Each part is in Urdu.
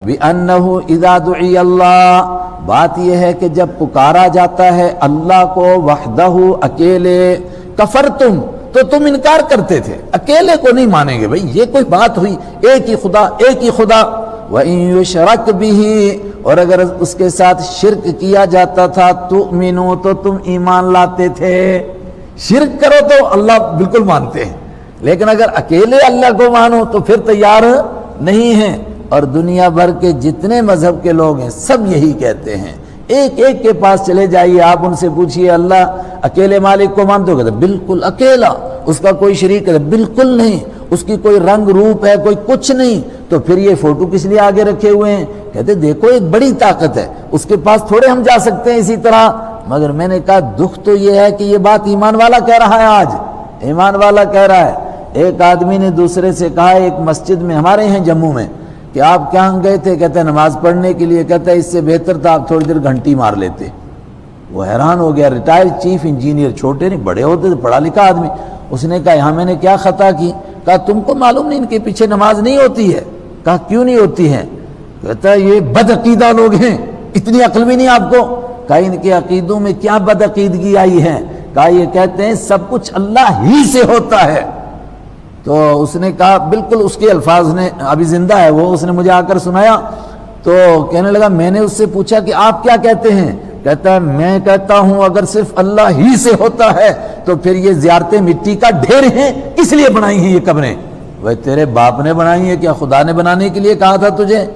بِأَنَّهُ إِذَا دُعِيَ اللَّهُ، بات یہ ہے کہ جب پکارا جاتا ہے اللہ کو وحدہ اکیلے، کفرتم تو تم انکار کرتے تھے، اکیلے کو نہیں مانیں گے، بھئی یہ کوئی بات ہوئی، ایک ہی خدا ایک ہی خدا۔ وَإِن يُشْرَكْ بِهِ، اور اگر اس کے ساتھ شرک کیا جاتا تھا، تُؤْمِنُوا تو تم ایمان لاتے تھے۔ شرک کرو تو اللہ بالکل مانتے ہیں، لیکن اگر اکیلے اللہ کو مانو تو پھر تیار نہیں ہیں۔ اور دنیا بھر کے جتنے مذہب کے لوگ ہیں سب یہی کہتے ہیں، ایک ایک کے پاس چلے جائیے، آپ ان سے پوچھئے اللہ اکیلے مالک کو مانتے ہو؟ کہتے بالکل اکیلا، اس کا کوئی شریک ہے؟ بالکل نہیں، اس کی کوئی رنگ روپ ہے؟ کوئی کچھ نہیں۔ تو پھر یہ فوٹو کس لیے آگے رکھے ہوئے ہیں؟ کہتے دیکھو ایک بڑی طاقت ہے، اس کے پاس تھوڑے ہم جا سکتے ہیں اسی طرح۔ مگر میں نے کہا دکھ تو یہ ہے کہ یہ بات ایمان والا کہہ رہا ہے، آج ایمان والا کہہ رہا ہے۔ ایک آدمی نے دوسرے سے کہا ایک مسجد میں ہمارے ہیں جموں میں کہ آپ کہاں گئے تھے؟ کہتے ہیں نماز پڑھنے کے لیے۔ کہتا ہے اس سے بہتر تھا آپ تھوڑی دیر گھنٹی مار لیتے۔ وہ حیران ہو گیا، ریٹائر چیف انجینئر، چھوٹے نہیں بڑے ہوتے تھے، پڑھا لکھا آدمی۔ اس نے کہا یہاں میں نے کیا خطا کی؟ کہا تم کو معلوم نہیں ان کے پیچھے نماز نہیں ہوتی ہے؟ کہا کیوں نہیں ہوتی ہے؟ کہتا ہے یہ بد عقیدہ لوگ ہیں، اتنی عقل بھی نہیں آپ کو؟ کہا ان کے عقیدوں میں کیا بد عقیدگی آئی ہے؟ کہا یہ کہتے ہیں سب کچھ اللہ ہی سے ہوتا ہے۔ تو اس نے کہا بالکل اس کے الفاظ نے، ابھی زندہ ہے وہ، اس نے مجھے آ کر سنایا تو کہنے لگا میں نے اس سے پوچھا کہ آپ کیا کہتے ہیں؟ کہتا ہے میں کہتا ہوں اگر صرف اللہ ہی سے ہوتا ہے تو پھر یہ زیارتیں مٹی کا ڈھیر ہیں، کس لیے بنائی ہیں یہ قبریں؟ وہ تیرے باپ نے بنائی ہیں، کیا خدا نے بنانے کے لیے کہا تھا تجھے؟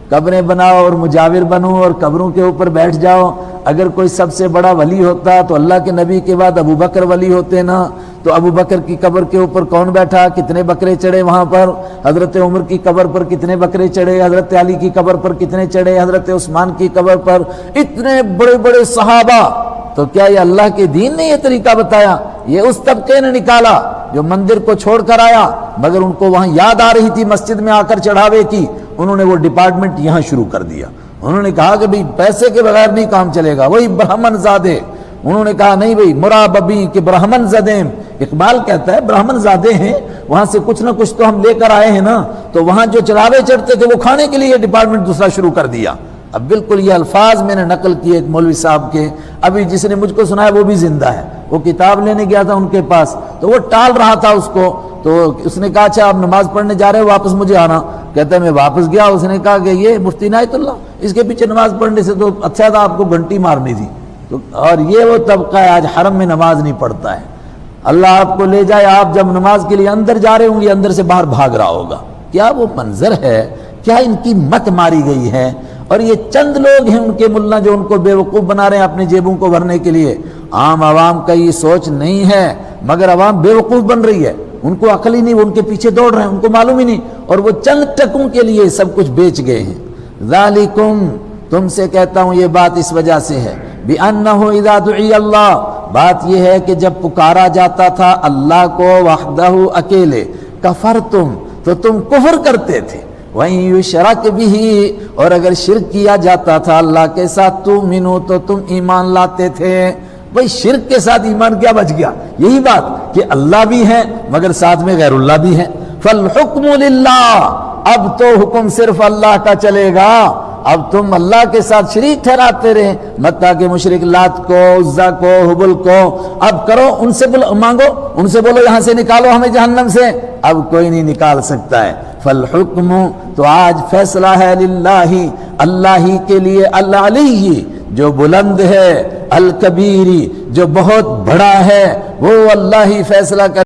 قبریں بناؤ اور مجاور بنو اور قبروں کے اوپر بیٹھ جاؤ۔ اگر کوئی سب سے بڑا ولی ہوتا تو اللہ کے نبی کے بعد ابو بکر ولی ہوتے نا، تو ابو بکر کی قبر کے اوپر کون بیٹھا؟ کتنے بکرے چڑھے وہاں پر؟ حضرت عمر کی قبر پر کتنے بکرے چڑھے؟ حضرت علی کی قبر پر کتنے چڑھے؟ حضرت عثمان کی قبر پر اتنے بڑے بڑے صحابہ۔ تو کیا یہ اللہ کے دین نے یہ طریقہ بتایا؟ یہ اس طبقے نے نکالا جو مندر کو چھوڑ کر آیا، مگر ان کو وہاں یاد آ رہی تھی مسجد میں آ کر چڑھاوے کی، انہوں نے وہ ڈپارٹمنٹ یہاں شروع کر دیا۔ انہوں نے کہا کہ بھئی پیسے کے بغیر نہیں کام چلے گا، وہی برہمن زادے۔ انہوں نے کہا نہیں بھئی مراببی کہ برہمن زدیم، اقبال کہتا ہے برہمن زادے ہیں، وہاں سے کچھ نہ کچھ تو ہم لے کر آئے ہیں نا۔ تو وہاں جو چڑھاوے چڑھتے تھے وہ کھانے کے لیے ڈپارٹمنٹ دوسرا شروع کر دیا۔ اب بالکل یہ الفاظ میں نے نقل کیے ایک مولوی صاحب کے، ابھی جس نے مجھ کو سنایا وہ بھی زندہ ہے، وہ کتاب لینے گیا تھا ان کے پاس تو وہ ٹال رہا تھا اس کو، تو اس نے کہا اچھا آپ نماز پڑھنے جا رہے ہو واپس مجھے آنا۔ کہتا ہے میں واپس گیا، اس نے کہا کہ یہ مفتی عنایت اللہ، اس کے پیچھے نماز پڑھنے سے تو اچھا تھا آپ کو گھنٹی مارنی تھی۔ تو اور یہ وہ طبقہ ہے آج حرم میں نماز نہیں پڑھتا ہے۔ اللہ آپ کو لے جائے، آپ جب نماز کے لیے اندر جا رہے ہوں گے اندر سے باہر بھاگ رہا ہوگا۔ کیا وہ منظر ہے؟ کیا ان کی مت ماری گئی ہے؟ اور یہ چند لوگ ہیں ان کے ملا جو ان کو بے وقوف بنا رہے ہیں اپنی جیبوں کو بھرنے کے لیے۔ عام عوام کا یہ سوچ نہیں ہے، مگر عوام بے وقوف بن رہی ہے، ان کو عقل ہی نہیں، وہ ان کے پیچھے دوڑ رہے ہیں، ان کو معلوم ہی نہیں، اور وہ چند ٹکوں کے لیے سب کچھ بیچ گئے ہیں۔ ذالکم، تم سے کہتا ہوں یہ بات اس وجہ سے ہے، بِأَنَّهُ إِذَا دُعِيَ اللَّهُ، بات یہ ہے کہ جب پکارا جاتا تھا اللہ کو وحدہ اکیلے، کفرتم تو تم کفر کرتے تھے، وَإِن يُشْرَكْ بِهِ، اور اگر شرک کیا جاتا تھا اللہ کے ساتھ، تُؤْمِنُوا تو تم ایمان لاتے تھے۔ بھئی شرک کے ساتھ ایمان کیا بچ گیا؟ یہی بات کہ اللہ بھی ہے مگر ساتھ میں غیر اللہ بھی ہے۔ فَالْحُكْمُ لِلَّهِ، اب تو حکم صرف اللہ کا چلے گا۔ اب تم اللہ کے ساتھ شریک ٹھہراتے رہے، مکہ کے مشرک لات کو، عزا کو، حبل کو، اب کرو ان سے مانگو، ان سے بولو یہاں سے نکالو ہمیں جہنم سے، اب کوئی نہیں نکال سکتا ہے۔ فالحکم، تو آج فیصلہ ہے للہ، اللہ ہی کے لیے، العلی جو بلند ہے، الکبیری جو بہت بڑا ہے، وہ اللہ ہی فیصلہ کر